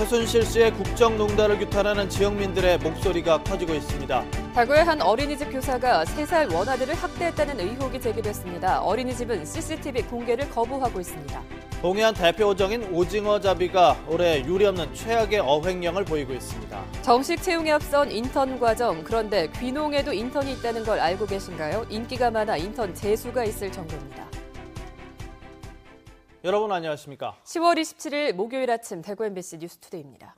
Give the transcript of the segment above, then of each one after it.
최순실 씨의 국정농단을 규탄하는 지역민들의 목소리가 커지고 있습니다. 대구의 한 어린이집 교사가 3살 원아들을 학대했다는 의혹이 제기됐습니다. 어린이집은 CCTV 공개를 거부하고 있습니다. 동해안 대표 어종인 오징어잡이가 올해 유례없는 최악의 어획량을 보이고 있습니다. 정식 채용에 앞선 인턴 과정, 그런데 귀농에도 인턴이 있다는 걸 알고 계신가요? 인기가 많아 인턴 재수가 있을 정도입니다. 여러분 안녕하십니까? 10월 27일 목요일 아침 대구 MBC 뉴스투데이입니다.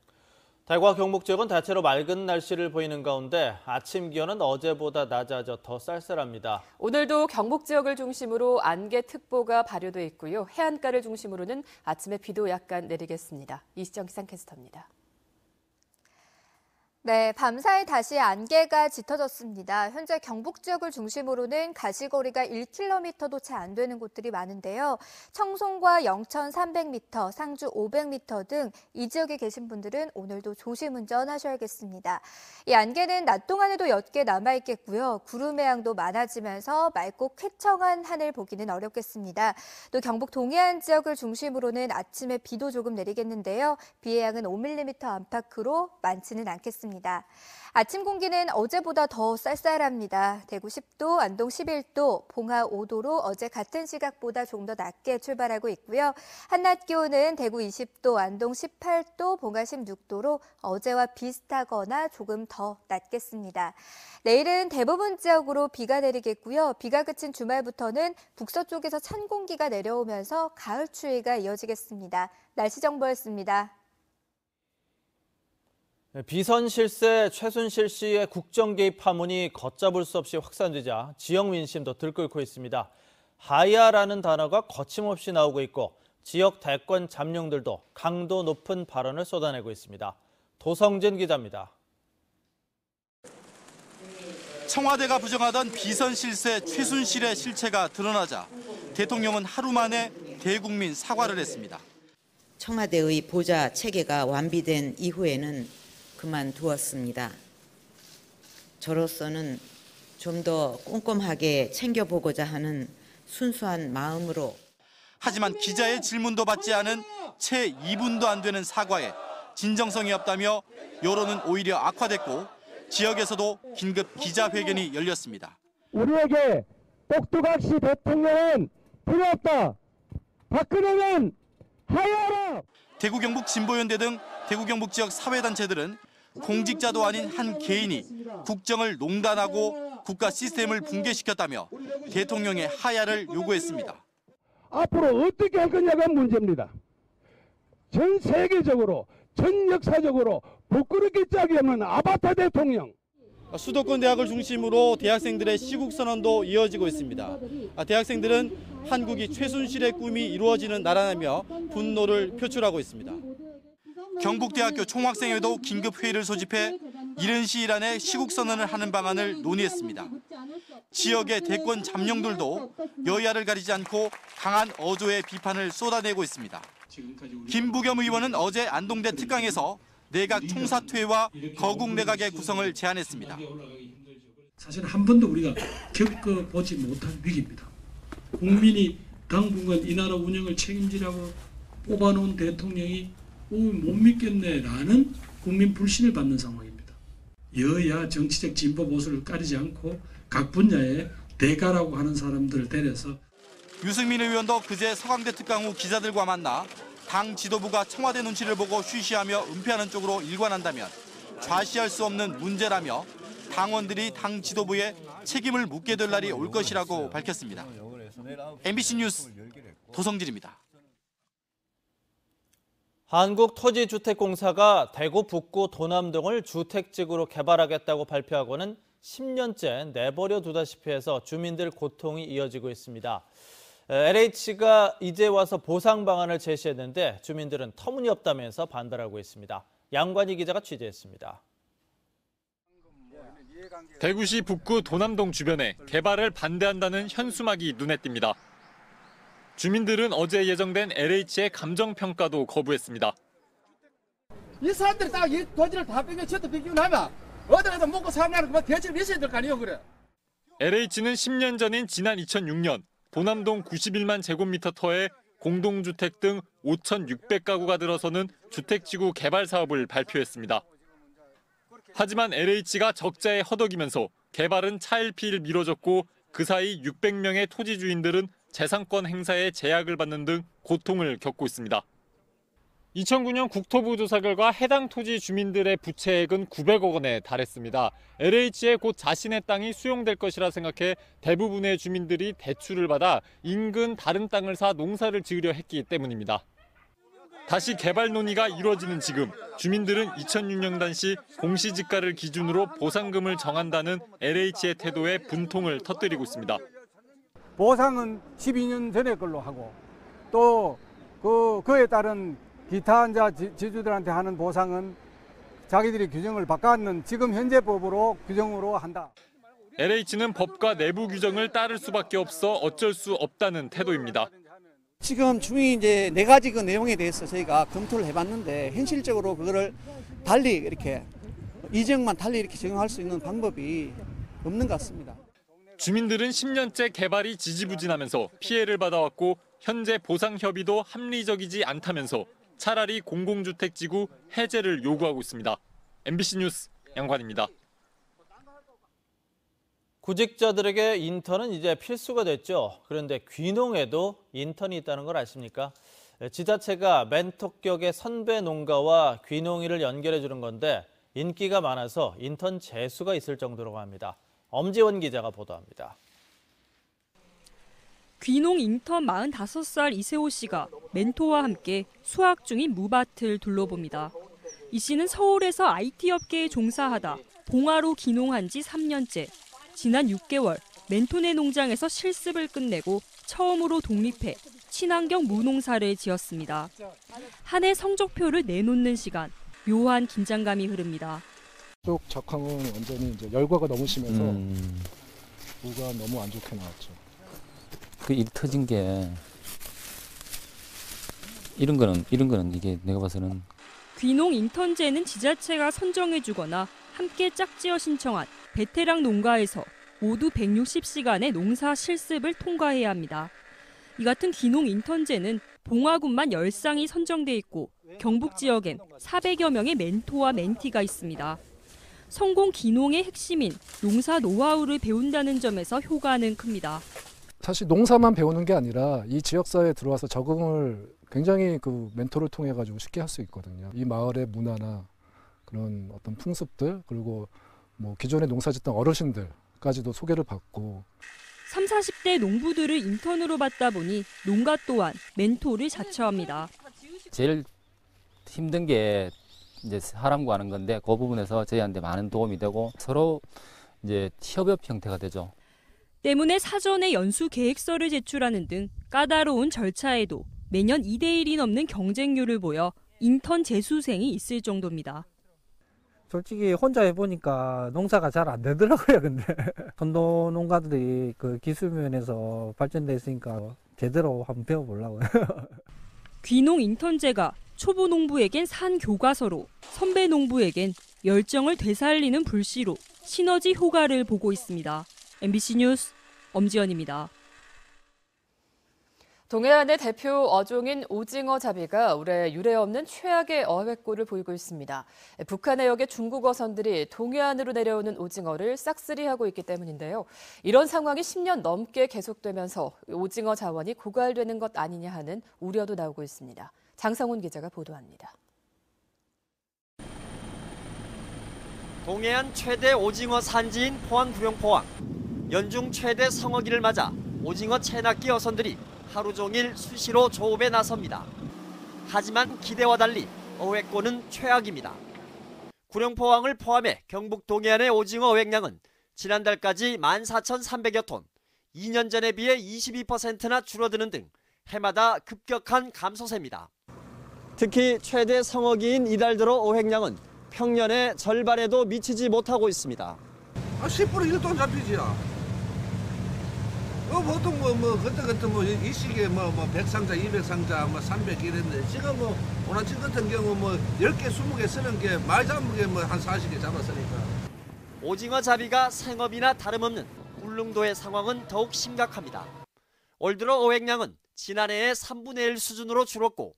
대구와 경북 지역은 대체로 맑은 날씨를 보이는 가운데 아침 기온은 어제보다 낮아져 더 쌀쌀합니다. 오늘도 경북 지역을 중심으로 안개특보가 발효돼 있고요. 해안가를 중심으로는 아침에 비도 약간 내리겠습니다. 이시정 기상캐스터입니다. 네, 밤사이 다시 안개가 짙어졌습니다. 현재 경북 지역을 중심으로는 가시거리가 1km도 채 안 되는 곳들이 많은데요. 청송과 영천 300m, 상주 500m 등 이 지역에 계신 분들은 오늘도 조심 운전하셔야겠습니다. 이 안개는 낮 동안에도 옅게 남아있겠고요. 구름의 양도 많아지면서 맑고 쾌청한 하늘 보기는 어렵겠습니다. 또 경북 동해안 지역을 중심으로는 아침에 비도 조금 내리겠는데요. 비의 양은 5mm 안팎으로 많지는 않겠습니다. 아침 공기는 어제보다 더 쌀쌀합니다. 대구 10도, 안동 11도, 봉화 5도로 어제 같은 시각보다 좀 더 낮게 출발하고 있고요. 한낮 기온은 대구 20도, 안동 18도, 봉화 16도로 어제와 비슷하거나 조금 더 낮겠습니다. 내일은 대부분 지역으로 비가 내리겠고요. 비가 그친 주말부터는 북서쪽에서 찬 공기가 내려오면서 가을 추위가 이어지겠습니다. 날씨 정보였습니다. 비선 실세 최순실 씨의 국정 개입 파문이 걷잡을 수 없이 확산되자 지역 민심도 들끓고 있습니다. 하야라는 단어가 거침없이 나오고 있고 지역 대권 잠룡들도 강도 높은 발언을 쏟아내고 있습니다. 도성진 기자입니다. 청와대가 부정하던 비선 실세 최순실의 실체가 드러나자 대통령은 하루 만에 대국민 사과를 했습니다. 청와대의 보좌 체계가 완비된 이후에는 그만두었습니다. 저로서는 좀 더 꼼꼼하게 챙겨보고자 하는 순수한 마음으로. 하지만 기자의 질문도 받지 않은 채 2분도 안 되는 사과에 진정성이 없다며 여론은 오히려 악화됐고 지역에서도 긴급 기자회견이 열렸습니다. 우리에게 똑똑학시 대통령은 필요 없다. 박근혜는 하야하라. 대구 경북 진보연대 등 대구 경북 지역 사회단체들은 공직자도 아닌 한 개인이 국정을 농단하고 국가 시스템을 붕괴시켰다며 대통령의 하야를 요구했습니다. 앞으로 어떻게 할 거냐가 문제입니다. 전 세계적으로, 전 역사적으로 부끄럽게 짝이 없는 아바타 대통령. 수도권 대학을 중심으로 대학생들의 시국 선언도 이어지고 있습니다. 대학생들은 한국이 최순실의 꿈이 이루어지는 나라라며 분노를 표출하고 있습니다. 경북대학교 총학생회도 긴급 회의를 소집해 이른 시일 안에 시국 선언을 하는 방안을 논의했습니다. 지역의 대권 잠룡들도 여야를 가리지 않고 강한 어조의 비판을 쏟아내고 있습니다. 김부겸 의원은 어제 안동대 특강에서 내각 총사퇴와 거국 내각의 구성을 제안했습니다. 사실 한 번도 우리가 겪어보지 못한 위기입니다. 국민이 당분간 이 나라 운영을 책임지라고 뽑아놓은 대통령이 못 믿겠네라는 국민 불신을 받는 상황입니다. 여야 정치적 진보 보수를 가리지 않고 각 분야의 대가라고 하는 사람들을 데려서. 유승민 의원도 그제 서강대 특강 후 기자들과 만나 당 지도부가 청와대 눈치를 보고 쉬쉬하며 은폐하는 쪽으로 일관한다면 좌시할 수 없는 문제라며 당원들이 당 지도부에 책임을 묻게 될 날이 올 것이라고 밝혔습니다. MBC 뉴스 도성진입니다. 한국토지주택공사가 대구 북구 도남동을 주택지구로 개발하겠다고 발표하고는 10년째 내버려 두다시피 해서 주민들 고통이 이어지고 있습니다. LH가 이제 와서 보상 방안을 제시했는데 주민들은 터무니없다면서 반발하고 있습니다. 양관희 기자가 취재했습니다. 대구시 북구 도남동 주변에 개발을 반대한다는 현수막이 눈에 띕니다. 주민들은 어제 예정된 LH의 감정평가도 거부했습니다. 이 사람들이 딱 이 도지를 다 뺏겨 저도 뺏기고 나면 어디 가서 먹고 살면 그만 대책을 있어야 될 거 아니에요, 그래. LH는 10년 전인 지난 2006년 도남동 91만 제곱미터 터에 공동주택 등 5,600가구가 들어서는 주택지구 개발 사업을 발표했습니다. 하지만 LH가 적자에 허덕이면서 개발은 차일피일 미뤄졌고 그 사이 600명의 토지 주인들은 재산권 행사에 제약을 받는 등 고통을 겪고 있습니다. 2009년 국토부 조사 결과 해당 토지 주민들의 부채액은 900억 원에 달했습니다. LH에 곧 자신의 땅이 수용될 것이라 생각해 대부분의 주민들이 대출을 받아 인근 다른 땅을 사 농사를 지으려 했기 때문입니다. 다시 개발 논의가 이루어지는 지금 주민들은 2006년 당시 공시지가를 기준으로 보상금을 정한다는 LH의 태도에 분통을 터뜨리고 있습니다. 보상은 12년 전에 걸로 하고 또 그에 따른 기타 지주들한테 하는 보상은 자기들이 규정을 바꿨는 지금 현재 법으로 규정으로 한다. LH는 법과 내부 규정을 따를 수밖에 없어 어쩔 수 없다는 태도입니다. 지금 중이 이제 4가지 그 내용에 대해서 저희가 검토를 해봤는데 현실적으로 그거를 달리 이렇게 이정만 달리 이렇게 적용할 수 있는 방법이 없는 것 같습니다. 주민들은 10년째 개발이 지지부진하면서 피해를 받아왔고 현재 보상 협의도 합리적이지 않다면서 차라리 공공주택지구 해제를 요구하고 있습니다. MBC 뉴스 양관입니다. 구직자들에게 인턴은 이제 필수가 됐죠. 그런데 귀농에도 인턴이 있다는 걸 아십니까? 지자체가 멘토격의 선배 농가와 귀농이를 연결해 주는 건데 인기가 많아서 인턴 재수가 있을 정도라고 합니다. 엄지원 기자가 보도합니다. 귀농 인턴 45살 이세호 씨가 멘토와 함께 수학 중인 무밭을 둘러봅니다. 이 씨는 서울에서 IT 업계에 종사하다 봉화로 귀농한 지 3년째. 지난 6개월 멘토네 농장에서 실습을 끝내고 처음으로 독립해 친환경 무농사를 지었습니다. 한 해 성적표를 내놓는 시간, 묘한 긴장감이 흐릅니다. 쪽 작황은 완전히 이제 열과가 너무 심해서 무가 너무 안 좋게 나왔죠. 그 일 터진 게 이런 거는 이게 내가 봐서는 귀농 인턴제는 지자체가 선정해주거나 함께 짝지어 신청한 베테랑 농가에서 모두 160시간의 농사 실습을 통과해야 합니다. 이 같은 귀농 인턴제는 봉화군만 10쌍이 선정돼 있고 경북 지역엔 400여 명의 멘토와 멘티가 있습니다. 성공 귀농의 핵심인 농사 노하우를 배운다는 점에서 효과는 큽니다. 사실 농사만 배우는 게 아니라 이 지역사회에 들어와서 적응을 굉장히 그 멘토를 통해 가지고 쉽게 할 수 있거든요. 이 마을의 문화나 그런 어떤 풍습들 그리고 뭐 기존에 농사짓던 어르신들까지도 소개를 받고 30, 40대 농부들을 인턴으로 받다 보니 농가 또한 멘토를 자처합니다. 제일 힘든 게 이제 사람과 하는 건데 그 부분에서 저희한테 많은 도움이 되고 서로 이제 협업 형태가 되죠. 때문에 사전에 연수 계획서를 제출하는 등 까다로운 절차에도 매년 2대1이 넘는 경쟁률을 보여 인턴 재수생이 있을 정도입니다. 솔직히 혼자 해보니까 농사가 잘 안 되더라고요. 근데 선도 농가들이 그 기술 면에서 발전돼 있으니까 제대로 한번 배워보려고요. 귀농 인턴제가 초보 농부에겐 산 교과서로 선배 농부에겐 열정을 되살리는 불씨로 시너지 효과를 보고 있습니다. MBC 뉴스 엄지연입니다. 동해안의 대표 어종인 오징어 자비가 올해 유례없는 최악의 어획고를 보이고 있습니다. 북한 해역의 중국 어선들이 동해안으로 내려오는 오징어를 싹쓸이하고 있기 때문인데요. 이런 상황이 10년 넘게 계속되면서 오징어 자원이 고갈되는 것 아니냐 하는 우려도 나오고 있습니다. 장성훈 기자가 보도합니다. 동해안 최대 오징어 산지인 포항 구룡포항. 연중 최대 성어기를 맞아 오징어 채낚기 어선들이 하루 종일 수시로 조업에 나섭니다. 하지만 기대와 달리 어획고는 최악입니다. 구룡포항을 포함해 경북 동해안의 오징어 어획량은 지난달까지 14,300여 톤, 2년 전에 비해 22%나 줄어드는 등 해마다 급격한 감소세입니다. 특히 최대 성어기인 이달 들어 어획량은 평년의 절반에도 미치지 못하고 있습니다. 10% 1톤 잡히지요. 보통 그때 이 시기에 100상자, 200상자, 300 이랬는데 지금 오나치 같은 경우 10개, 20개 쓰는 게 많이 잡은 게 한 40개 잡았으니까. 오징어 잡이가 생업이나 다름없는 울릉도의 상황은 더욱 심각합니다. 올 들어 어획량은 지난해의 3분의 1 수준으로 줄었고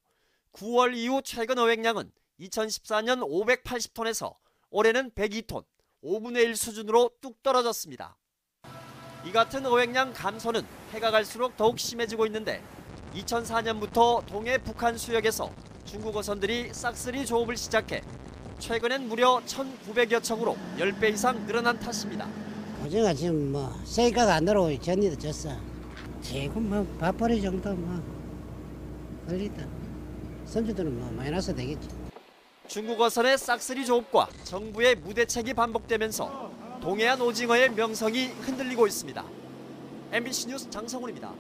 9월 이후 최근 어획량은 2014년 580톤에서 올해는 102톤, 5분의 1 수준으로 뚝 떨어졌습니다. 이 같은 어획량 감소는 해가 갈수록 더욱 심해지고 있는데 2004년부터 동해 북한 수역에서 중국 어선들이 싹쓸이 조업을 시작해 최근엔 무려 1,900여 척으로 10배 이상 늘어난 탓입니다. 오징어 지금 세가가 안 들어오고 전이도 졌어. 지금 밥벌이 정도 걸리다. 선주들은 마이너스 되겠지. 중국 어선의 싹쓸이 조업과 정부의 무대책이 반복되면서 동해안 오징어의 명성이 흔들리고 있습니다. MBC 뉴스 장성훈입니다.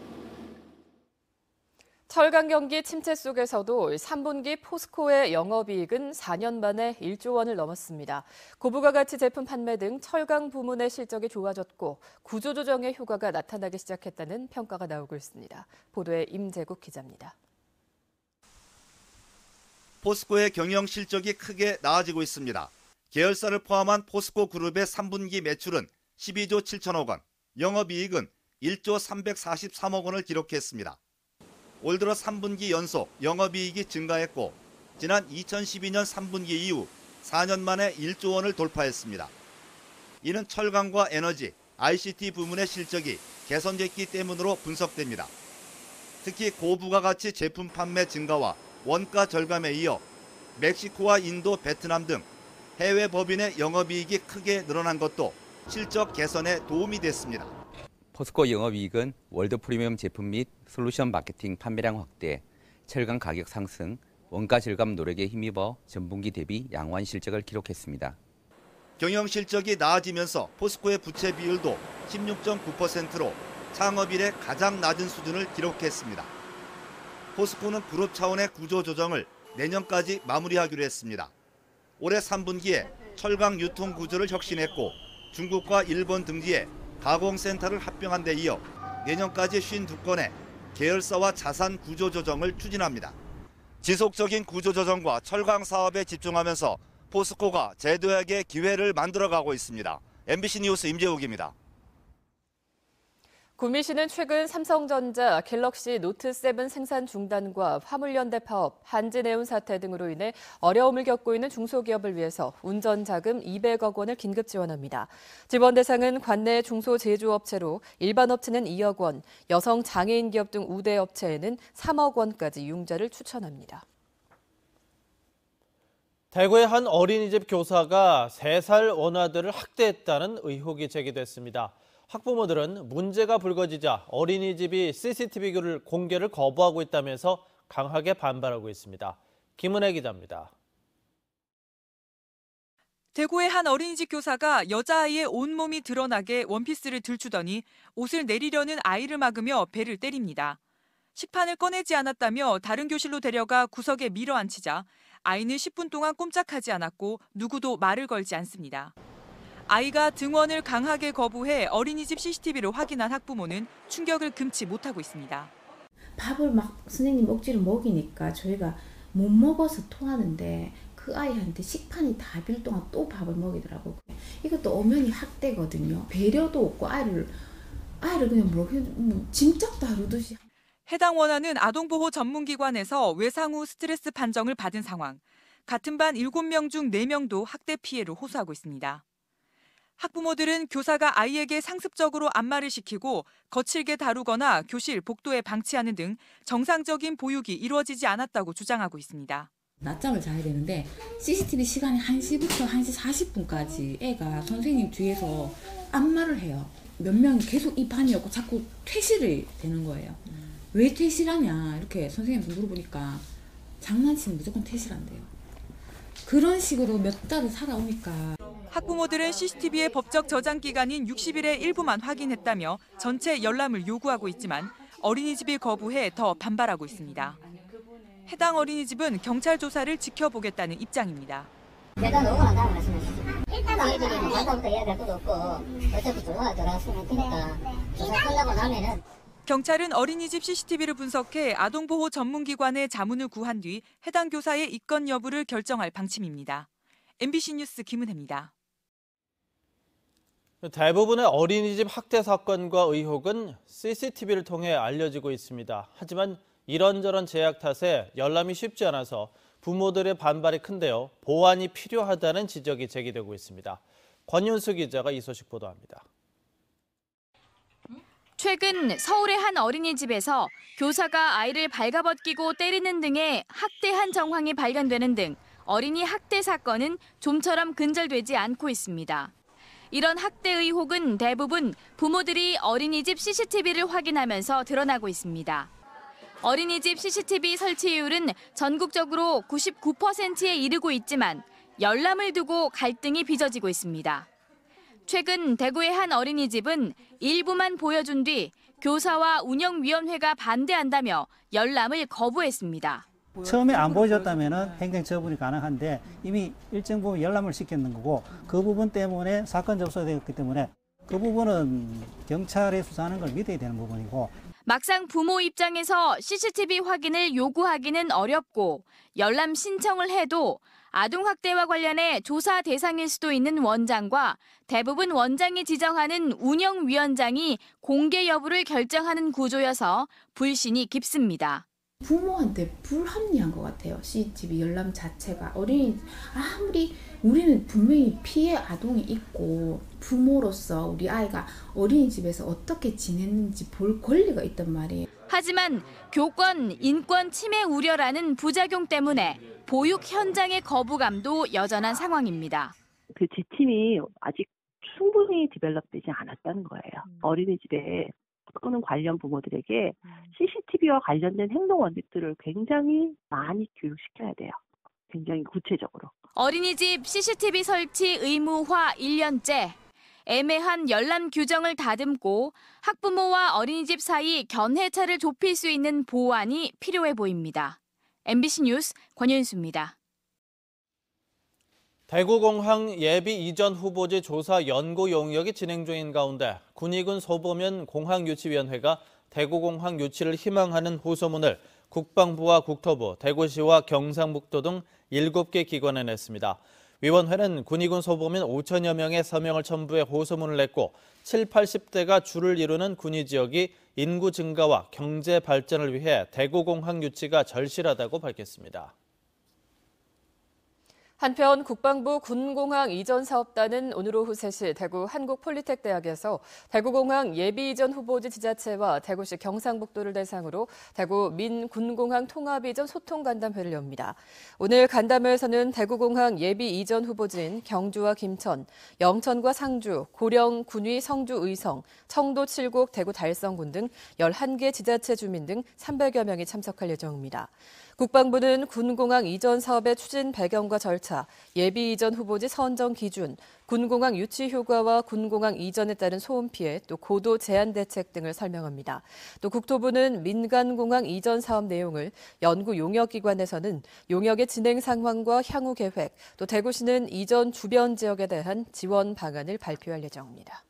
철강 경기 침체 속에서도 3분기 포스코의 영업이익은 4년 만에 1조 원을 넘었습니다. 고부가 가치 제품 판매 등 철강 부문의 실적이 좋아졌고 구조조정의 효과가 나타나기 시작했다는 평가가 나오고 있습니다. 보도에 임재국 기자입니다. 포스코의 경영 실적이 크게 나아지고 있습니다. 계열사를 포함한 포스코 그룹의 3분기 매출은 12조 7천억 원, 영업이익은 1조 343억 원을 기록했습니다. 올 들어 3분기 연속 영업이익이 증가했고 지난 2012년 3분기 이후 4년 만에 1조 원을 돌파했습니다. 이는 철강과 에너지, ICT 부문의 실적이 개선됐기 때문으로 분석됩니다. 특히 고부가가치 제품 판매 증가와 원가 절감에 이어 멕시코와 인도, 베트남 등 해외 법인의 영업이익이 크게 늘어난 것도 실적 개선에 도움이 됐습니다. 포스코 영업이익은 월드 프리미엄 제품 및 솔루션 마케팅 판매량 확대, 철강 가격 상승, 원가 절감 노력에 힘입어 전분기 대비 양호한 실적을 기록했습니다. 경영 실적이 나아지면서 포스코의 부채 비율도 16.9%로 창업 이래 가장 낮은 수준을 기록했습니다. 포스코는 그룹 차원의 구조 조정을 내년까지 마무리하기로 했습니다. 올해 3분기에 철강 유통 구조를 혁신했고 중국과 일본 등지에 가공센터를 합병한 데 이어 내년까지 52건의 계열사와 자산 구조 조정을 추진합니다. 지속적인 구조 조정과 철강 사업에 집중하면서 포스코가 재도약의 기회를 만들어가고 있습니다. MBC 뉴스 임재욱입니다. 구미시는 최근 삼성전자 갤럭시 노트7 생산 중단과 화물연대 파업, 한진해운 사태 등으로 인해 어려움을 겪고 있는 중소기업을 위해서 운전자금 200억 원을 긴급 지원합니다. 지원 대상은 관내 중소제조업체로 일반 업체는 2억 원, 여성 장애인 기업 등 우대 업체에는 3억 원까지 융자를 추천합니다. 대구의 한 어린이집 교사가 3살 원아들을 학대했다는 의혹이 제기됐습니다. 학부모들은 문제가 불거지자 어린이집이 CCTV 공개를 거부하고 있다면서 강하게 반발하고 있습니다. 김은혜 기자입니다. 대구의 한 어린이집 교사가 여자아이의 온몸이 드러나게 원피스를 들추더니 옷을 내리려는 아이를 막으며 배를 때립니다. 식판을 꺼내지 않았다며 다른 교실로 데려가 구석에 밀어앉히자 아이는 10분 동안 꼼짝하지 않았고 누구도 말을 걸지 않습니다. 아이가 등원을 강하게 거부해 어린이집 CCTV를 확인한 학부모는 충격을 금치 못하고 있습니다. 밥을 막 선생님 억지로 먹이니까 저희가 못 먹어서 토하는데 그 아이한테 식판이 다 빌 동안 또 밥을 먹이더라고요. 이것도 엄연히 학대거든요. 배려도 없고 아이를 그냥 짐짝 다루듯이. 해당 원아는 아동보호 전문기관에서 외상 후 스트레스 판정을 받은 상황. 같은 반 7명 중 4명도 학대 피해를 호소하고 있습니다. 학부모들은 교사가 아이에게 상습적으로 안마를 시키고 거칠게 다루거나 교실 복도에 방치하는 등 정상적인 보육이 이루어지지 않았다고 주장하고 있습니다. 낮잠을 자야 되는데 CCTV 시간이 1시부터 1시 40분까지 애가 선생님 뒤에서 안마를 해요. 몇 명이 계속 이 반이었고 자꾸 퇴실이 되는 거예요. 왜 퇴실하냐 이렇게 선생님한테 물어보니까 장난치면 무조건 퇴실한대요. 그런 식으로 몇 달을 살아오니까. 학부모들은 CCTV의 법적 저장 기간인 60일의 일부만 확인했다며 전체 열람을 요구하고 있지만 어린이집이 거부해 더 반발하고 있습니다. 해당 어린이집은 경찰 조사를 지켜보겠다는 입장입니다. 일단 오거나 말씀하시죠. 일단 저희들은 바다부터 이야기할 것도 없고 어차피 조사가 들어갔으면 되니까 조사 끝나고 나면은. 경찰은 어린이집 CCTV를 분석해 아동보호 전문기관에 자문을 구한 뒤 해당 교사의 입건 여부를 결정할 방침입니다. MBC 뉴스 김은혜입니다. 대부분의 어린이집 학대 사건과 의혹은 CCTV를 통해 알려지고 있습니다. 하지만 이런저런 제약 탓에 열람이 쉽지 않아서 부모들의 반발이 큰데요. 보완이 필요하다는 지적이 제기되고 있습니다. 권윤수 기자가 이 소식 보도합니다. 최근 서울의 한 어린이집에서 교사가 아이를 발가벗기고 때리는 등의 학대한 정황이 발견되는 등 어린이 학대 사건은 좀처럼 근절되지 않고 있습니다. 이런 학대 의혹은 대부분 부모들이 어린이집 CCTV를 확인하면서 드러나고 있습니다. 어린이집 CCTV 설치율은 전국적으로 99%에 이르고 있지만 열람을 두고 갈등이 빚어지고 있습니다. 최근 대구의 한 어린이집은 일부만 보여준 뒤 교사와 운영위원회가 반대한다며 열람을 거부했습니다. 처음에 안 보여줬다면 행정처분이 가능한데 이미 일정 부분 열람을 시켰는 거고 그 부분 때문에 사건 접수되었기 때문에 그 부분은 경찰에 수사하는 걸 믿어야 되는 부분이고 막상 부모 입장에서 CCTV 확인을 요구하기는 어렵고 열람 신청을 해도 아동학대와 관련해 조사 대상일 수도 있는 원장과 대부분 원장이 지정하는 운영위원장이 공개 여부를 결정하는 구조여서 불신이 깊습니다. 부모한테 불합리한 것 같아요. CCTV 열람 자체가 어린이 아무리 우리는 분명히 피해 아동이 있고 부모로서 우리 아이가 어린이집에서 어떻게 지냈는지 볼 권리가 있단 말이에요. 하지만 교권, 인권 침해 우려라는 부작용 때문에 보육 현장의 거부감도 여전한 상황입니다. 그 지침이 아직 충분히 디벨롭되지 않았다는 거예요. 어린이집에 또는 관련 부모들에게 CCTV와 관련된 행동 원칙들을 굉장히 많이 교육시켜야 돼요. 굉장히 구체적으로. 어린이집 CCTV 설치 의무화 1년째. 애매한 열람 규정을 다듬고 학부모와 어린이집 사이 견해차를 좁힐 수 있는 보완이 필요해 보입니다. MBC 뉴스 권윤수입니다. 대구공항 예비 이전 후보지 조사 연구 용역이 진행 중인 가운데 군의군 소보면 공항유치위원회가 대구공항 유치를 희망하는 호소문을 국방부와 국토부, 대구시와 경상북도 등 7개 기관에 냈습니다. 위원회는 군의군 소보면 5천여 명의 서명을 첨부해 호소문을 냈고 7, 80대가 주를 이루는 군의 지역이 인구 증가와 경제 발전을 위해 대구공항 유치가 절실하다고 밝혔습니다. 한편 국방부 군공항 이전 사업단은 오늘 오후 3시 대구 한국폴리텍대학에서 대구공항 예비 이전 후보지 지자체와 대구시 경상북도를 대상으로 대구 민군공항 통합 이전 소통 간담회를 엽니다. 오늘 간담회에서는 대구공항 예비 이전 후보지인 경주와 김천, 영천과 상주, 고령, 군위, 성주, 의성, 청도, 칠곡, 대구 달성군 등 11개 지자체 주민 등 300여 명이 참석할 예정입니다. 국방부는 군공항 이전 사업의 추진 배경과 절차, 예비 이전 후보지 선정 기준, 군공항 유치 효과와 군공항 이전에 따른 소음 피해, 또 고도 제한 대책 등을 설명합니다. 또 국토부는 민간공항 이전 사업 내용을, 연구 용역기관에서는 용역의 진행 상황과 향후 계획, 또 대구시는 이전 주변 지역에 대한 지원 방안을 발표할 예정입니다.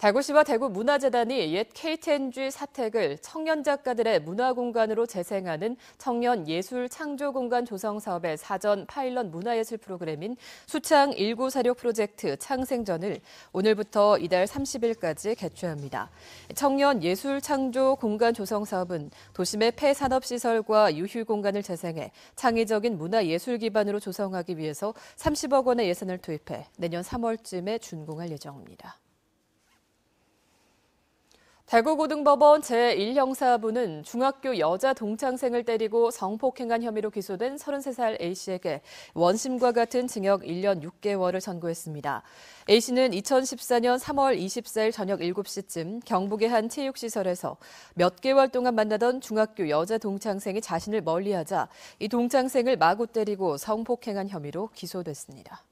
대구시와 대구문화재단이 옛 KTNG 사택을 청년 작가들의 문화공간으로 재생하는 청년 예술 창조 공간 조성 사업의 사전 파일럿 문화예술 프로그램인 수창 1946 프로젝트 창생전을 오늘부터 이달 30일까지 개최합니다. 청년 예술 창조 공간 조성 사업은 도심의 폐산업시설과 유휴 공간을 재생해 창의적인 문화예술 기반으로 조성하기 위해서 30억 원의 예산을 투입해 내년 3월쯤에 준공할 예정입니다. 대구고등법원 제1형사부는 중학교 여자 동창생을 때리고 성폭행한 혐의로 기소된 33살 A씨에게 원심과 같은 징역 1년 6개월을 선고했습니다. A씨는 2014년 3월 24일 저녁 7시쯤 경북의 한 체육시설에서 몇 개월 동안 만나던 중학교 여자 동창생이 자신을 멀리하자 이 동창생을 마구 때리고 성폭행한 혐의로 기소됐습니다.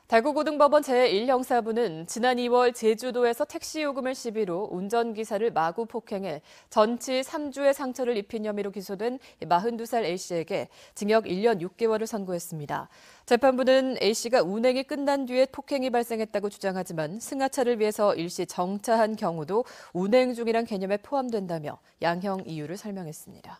대구고등법원 제1형사부는 지난 2월 제주도에서 택시 요금을 시비로 운전기사를 마구 폭행해 전치 3주의 상처를 입힌 혐의로 기소된 42살 A씨에게 징역 1년 6개월을 선고했습니다. 재판부는 A씨가 운행이 끝난 뒤에 폭행이 발생했다고 주장하지만 승하차를 위해서 일시 정차한 경우도 운행 중이란 개념에 포함된다며 양형 이유를 설명했습니다.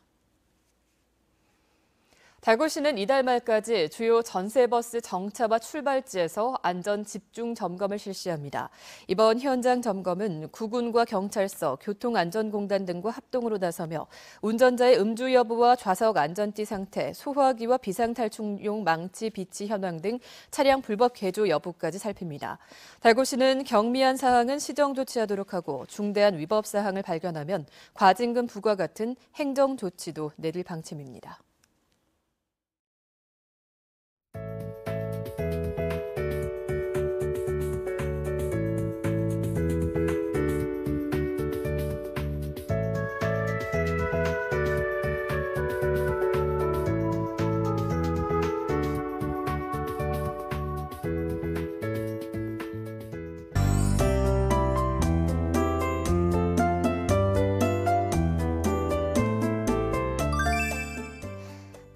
달구시는 이달 말까지 주요 전세버스 정차와 출발지에서 안전 집중 점검을 실시합니다. 이번 현장 점검은 구군과 경찰서, 교통안전공단 등과 합동으로 나서며 운전자의 음주 여부와 좌석 안전띠 상태, 소화기와 비상탈출용 망치 비치 현황 등 차량 불법 개조 여부까지 살핍니다. 달구시는 경미한 사항은 시정 조치하도록 하고 중대한 위법 사항을 발견하면 과징금 부과 같은 행정 조치도 내릴 방침입니다.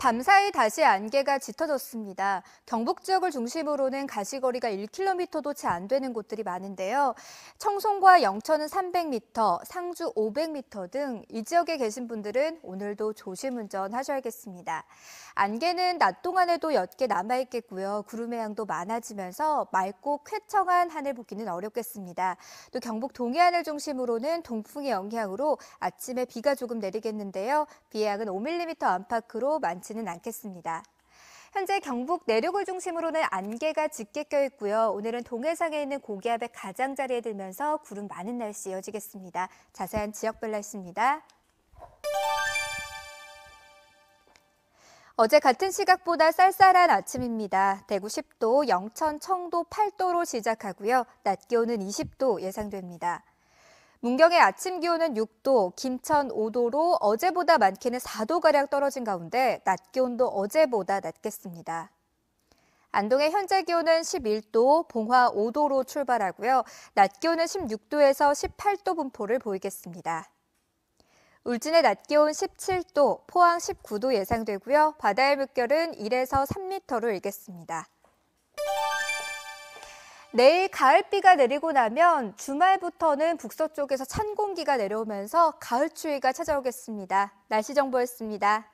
밤사이 다시 안개가 짙어졌습니다. 경북 지역을 중심으로는 가시거리가 1km도 채 안 되는 곳들이 많은데요. 청송과 영천은 300m, 상주 500m 등 이 지역에 계신 분들은 오늘도 조심 운전하셔야겠습니다. 안개는 낮 동안에도 옅게 남아있겠고요. 구름의 양도 많아지면서 맑고 쾌청한 하늘 보기는 어렵겠습니다. 또 경북 동해안을 중심으로는 동풍의 영향으로 아침에 비가 조금 내리겠는데요. 비의 양은 5mm 안팎으로 많지는 않겠습니다. 현재 경북 내륙을 중심으로는 안개가 짙게 껴있고요. 오늘은 동해상에 있는 고기압의 가장자리에 들면서 구름 많은 날씨 이어지겠습니다. 자세한 지역별 날씨입니다. 어제 같은 시각보다 쌀쌀한 아침입니다. 대구 10도, 영천, 청도 8도로 시작하고요. 낮 기온은 20도 예상됩니다. 문경의 아침 기온은 6도, 김천 5도로 어제보다 많게는 4도가량 떨어진 가운데 낮 기온도 어제보다 낮겠습니다. 안동의 현재 기온은 11도, 봉화 5도로 출발하고요. 낮 기온은 16도에서 18도 분포를 보이겠습니다. 울진의 낮 기온 17도, 포항 19도 예상되고요. 바다의 물결은 1에서 3m로 일겠습니다. 내일 가을비가 내리고 나면 주말부터는 북서쪽에서 찬 공기가 내려오면서 가을 추위가 찾아오겠습니다. 날씨 정보였습니다.